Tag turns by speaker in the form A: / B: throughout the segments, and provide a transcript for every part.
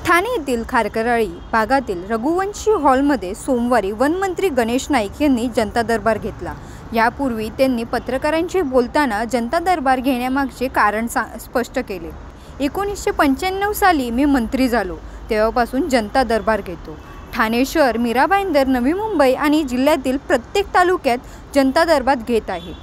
A: ठाणे येथील खारकराळी भागातील रघुवंशी हॉलमध्ये सोमवारी वनमंत्री गणेश नाईक यांनी जनता दरबार घेतला। यापूर्वी त्यांनी पत्रकारांशी बोलताना जनता दरबार घेण्यामागचे कारण स्पष्ट केले। 1995 साली मी मंत्री झालो, तेव्हापासून जनता दरबार घेतो। ठाणे शहर, मीरा भाईंदर, नवी मुंबई आणि जिल्ह्यातील प्रत्येक तालुक्यात जनता दरबार घेत आहे।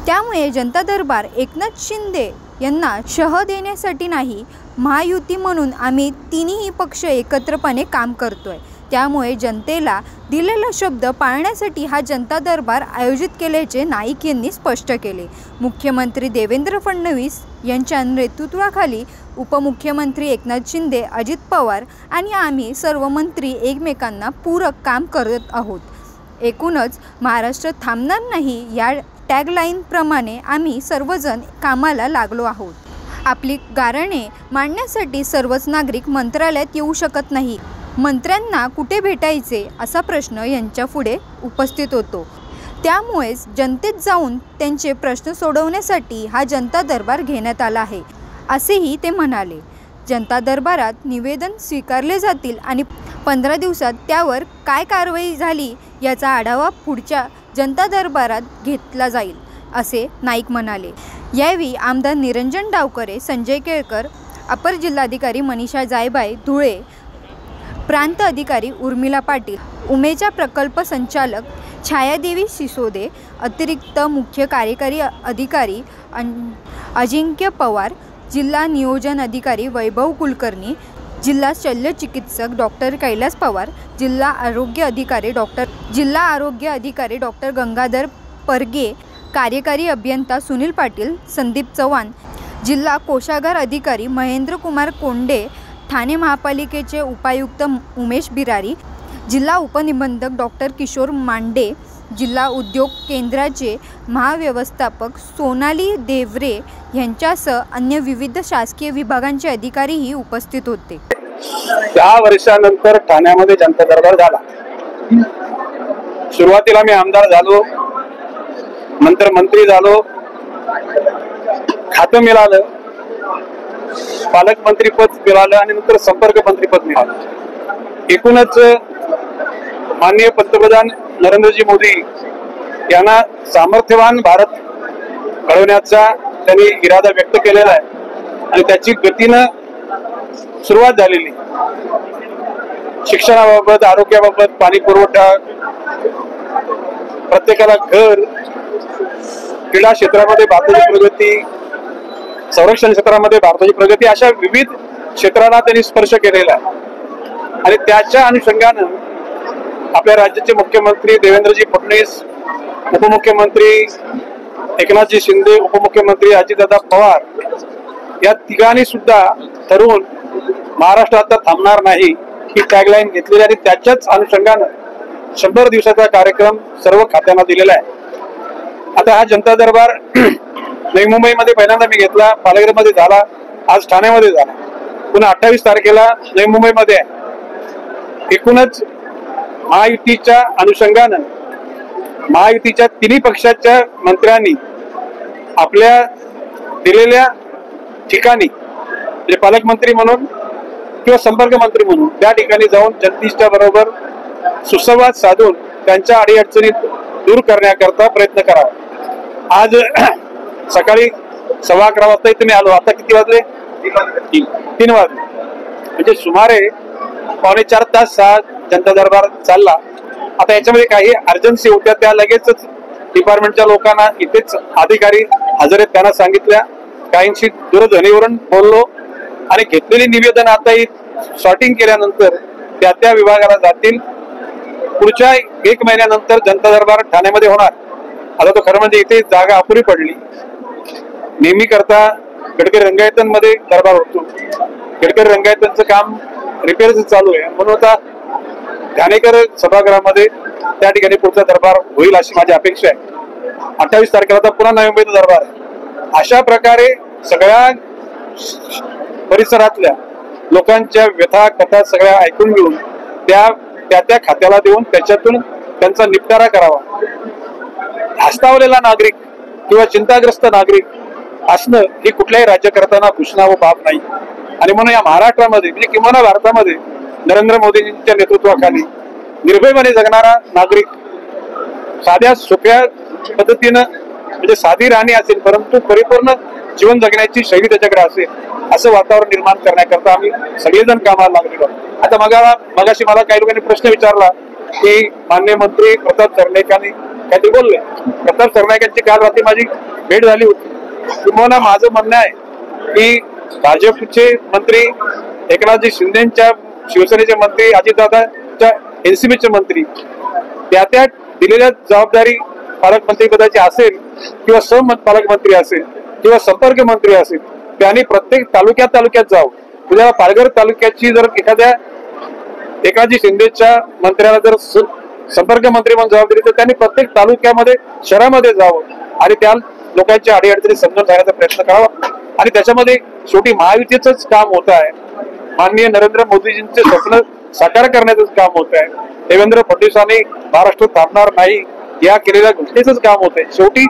A: त्यामुळे जनता दरबार एकनाथ शिंदे यांना शह देण्यासाठी नाही, महायुती म्हणून आम्ही तिन्ही पक्ष एकत्रपणे काम करतोय। त्यामुळे जनतेला दिलेला शब्द पाळण्यासाठी हा जनता दरबार आयोजित केल्याचे नाईक यांनी स्पष्ट केले। मुख्यमंत्री देवेंद्र फडणवीस यांच्या नेतृत्वाखाली उपमुख्यमंत्री एकनाथ शिंदे, अजित पवार आणि आम्ही सर्व मंत्री एकमेकांना पूरक काम करत आहोत। एकूणच महाराष्ट्र थांबणार नाही या टॅगलाईनप्रमाणे आम्ही सर्वजण कामाला लागलो आहोत। आपली गाऱ्हाणे मांडण्यासाठी सर्वच नागरिक मंत्रालयात येऊ शकत नाही। मंत्र्यांना कुठे भेटायचे असा प्रश्न यांच्या पुढे उपस्थित होतो। त्यामुळेच जनतेत जाऊन त्यांचे प्रश्न सोडवण्यासाठी हा जनता दरबार घेण्यात आला आहे, असेही ते म्हणाले। जनता दरबारात निवेदन स्वीकारले जातील आणि 15 दिवसात त्यावर काय कारवाई झाली याचा आढावा पुढच्या जनता दरबारात घेतला जाईल, असे नाईक म्हणाले। यावेळी आमदार निरंजन डावकरे, संजय केळकर, अपर जिल्हाधिकारी मनीषा जायभाय धुळे, प्रांत अधिकारी उर्मिला पाटील, उमेचा प्रकल्प संचालक छायादेवी सिसोदे, अतिरिक्त मुख्य कार्यकारी अधिकारी अजिंक्य पवार, जिल्हा नियोजन अधिकारी वैभव कुलकर्णी, जिल्हा शल्यचिकित्सक डॉक्टर कैलास पवार, जिल्हा आरोग्य अधिकारी डॉक्टर गंगाधर परगे, कार्यकारी अभियंता सुनील पाटील, संदीप चव्हाण, जिल्हा कोषागार अधिकारी महेंद्र कुमार कोंडे, ठाणे महापालिकेचे उपायुक्त उमेश बिरारी, जिल्हा उपनिबंधक डॉक्टर किशोर मांडे, जिल्हा उद्योग केंद्राचे महाव्यवस्थापक सोनाली देवरे यांच्यासह अन्य विविध शासकीय विभागांचे अधिकारीही उपस्थित होते।
B: 10 वर्षानंतर ठाण्यामध्ये जनता दरबार झाला। सुरुवातीला मी आमदार झालो, नंतर मंत्री झालो, खातं मिळालं, पालकमंत्रीपद मिळालं आणि नंतर संपर्क मंत्रीपद मिळालं। एकूणच माननीय पंतप्रधान नरेंद्रजी मोदी यांना सामर्थ्यवान भारत घडवण्याचा त्यांनी इरादा व्यक्त केलेला आहे आणि त्याची गतीनं सुरुवात झालेली। शिक्षणाबाबत, आरोग्याबाबत, पाणी पुरवठा, प्रत्येकाला घर, क्रीडा क्षेत्रामध्ये भारताची प्रगती, संरक्षण क्षेत्रामध्ये भारताची प्रगती, अशा विविध क्षेत्रांना त्यांनी स्पर्श केलेला आहे। आणि त्याच्या अनुषंगानं आपल्या राज्याचे मुख्यमंत्री देवेंद्रजी फडणवीस, उपमुख्यमंत्री एकनाथजी शिंदे, उपमुख्यमंत्री अजितदादा पवार या तिघांनी सुद्धा ठरवून महाराष्ट्र आता थांबणार नाही ही टॅगलाईन घेतलेली आणि त्याच्याच अनुषंगानं 100 दिवसाचा कार्यक्रम सर्व खात्यांना दिलेला आहे। आता हा जनता दरबार नवी मुंबईमध्ये पहिल्यांदा मी घेतला, पालघरमध्ये झाला, आज ठाण्यामध्ये झाला, पुन्हा 28 तारखेला नवी मुंबईमध्ये आहे। एकूणच महायुतीच्या अनुषंगानं महायुतीच्या तिन्ही पक्षाच्या मंत्र्यांनी आपल्या दिलेल्या ठिकाणी म्हणजे पालकमंत्री म्हणून किंवा संपर्क मंत्री म्हणून त्या ठिकाणी जाऊन जनतेच्या बरोबर सुसंवाद साधून त्यांच्या अडीअडचणी दूर करण्याकरता प्रयत्न करावा। आज सकाळी 11:15 वाजता इथे मी आलो। आता किती वाजले? 3 वाजले, म्हणजे सुमारे 3.25 तास जनता दरबार चालला। आता याच्यामध्ये काही अर्जन्सी होत्या, त्या लगेचच डिपार्टमेंटच्या लोकांना, इथेच अधिकारी हजर आहेत, त्यांना सांगितल्या, काहींशी दूरध्वनीवरून बोललो आणि घेतलेली निवेदन आता सॉर्टिंग केल्यानंतर त्या विभागाला जातील। पुढच्या 1 महिन्यानंतर जनता दरबार ठाण्यामध्ये होणार। आता तो खरं म्हणजे इथे जागा अपुरी पडली। नेहमी करता गडकरी रंगायतनमध्ये दरबार होतो, गडकरी रंगायतनचं काम रिपेअरचं चालू आहे, म्हणून आता ठाणेकर सभागृहामध्ये त्या ठिकाणी पुढचा दरबार होईल अशी माझी अपेक्षा आहे। 28 तारखेला आता पुन्हा नवी मुंबईचा दरबार आहे। अशा प्रकारे सगळ्या परिसरातल्या लोकांच्या व्यथा कथा सगळ्या ऐकून घेऊन त्या खात्याला देऊन त्याच्यातून त्यांचा निपटारा करावा। धास्तावलेला नागरिक किंवा चिंताग्रस्त नागरिक असणं ही कुठल्याही राज्यकर्त्यांना भूषणावं बाब नाही। आणि म्हणून या महाराष्ट्रामध्ये म्हणजे किंवा भारतामध्ये नरेंद्र मोदींच्या नेतृत्वाखाली निर्भयपणे जगणारा नागरिक साध्या सोप्या पद्धतीनं म्हणजे साधी राहणी असेल परंतु परिपूर्ण जीवन जगण्याची शैली त्याच्याकडे असेल असं वातावरण निर्माण करण्याकरता आम्ही सगळेजण कामाला लागलेलो आहोत. आता मगाशी मला काही लोकांनी प्रश्न विचारला की माननीय मंत्री प्रताप सरनाईक यांनी काहीतरी बोलले. प्रताप सरनाईक यांची काल रात्री माझी भेट झाली होती. किंवा माझं म्हणणं आहे की भाजपचे मंत्री एकनाथजी शिंदेच्या शिवसेनेचे मंत्री अजितदादाच्या एनसीबीचे मंत्री त्या दिलेल्या जबाबदारी पालकमंत्रीपदाची असेल किंवा पालकमंत्री असेल किंवा संपर्क मंत्री असेल त्यांनी प्रत्येक तालुक्यात जावं. उद्या पालघर तालुक्याची जर एखाद्या एकनाथजी शिंदेच्या मंत्र्याला जर संपर्क मंत्री म्हणून जबाबदारी तर त्यांनी प्रत्येक तालुक्यामध्ये शहरामध्ये जावं आणि त्या लोकांच्या अडीअडचणी समजून घेण्याचा प्रयत्न करावा. आणि त्याच्यामध्ये शेवटी महायुतीचंच काम होत आहे. माननीय नरेंद्र मोदीजींचे स्वप्न साकार करण्याचं काम होत आहे. देवेंद्र फडणवीसांनी महाराष्ट्र थांबणार नाही या केलेल्या घोषणेचंच काम होत आहे. शेवटी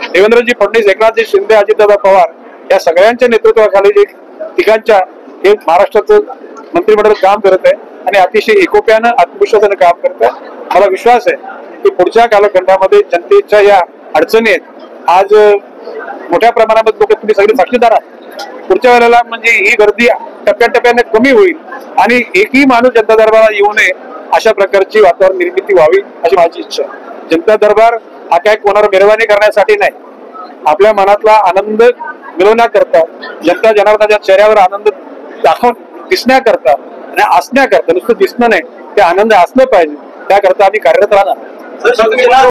B: देवेंद्रजी फडणवीस एकनाथजी शिंदे अजितदादा पवार या सगळ्यांच्या नेतृत्वाखाली जे तिघांच्या हे महाराष्ट्राचं मंत्रिमंडळ काम करत आहे आणि अतिशय एकोप्यानं आत्मविश्वासानं काम करत आहे. मला विश्वास आहे की पुढच्या कालखंडामध्ये जनतेच्या या अडचणी आहेत आज मोठ्या प्रमाणामध्ये लोक तुम्ही सगळे साक्षीदार आहात. पुढच्या वेळेला म्हणजे ही गर्दी टप्प्याटप्प्याने कमी होईल आणि एकही माणूस जनता दरबारात येऊ नये अशा प्रकारची वातावरण निर्मिती व्हावी अशी माझी इच्छा आहे. जनता दरबार हा काय कोणावर मेहरबानी करण्यासाठी नाही, आपल्या मनातला आनंद मिळवण्याकरता जनता जनार्दनाच्या चेहऱ्यावर आनंद दिसण्याकरता आणि असण्याकरता नुसतं दिसणं नाही ते आनंद असलं पाहिजे त्याकरता आम्ही कार्यरत राहणार.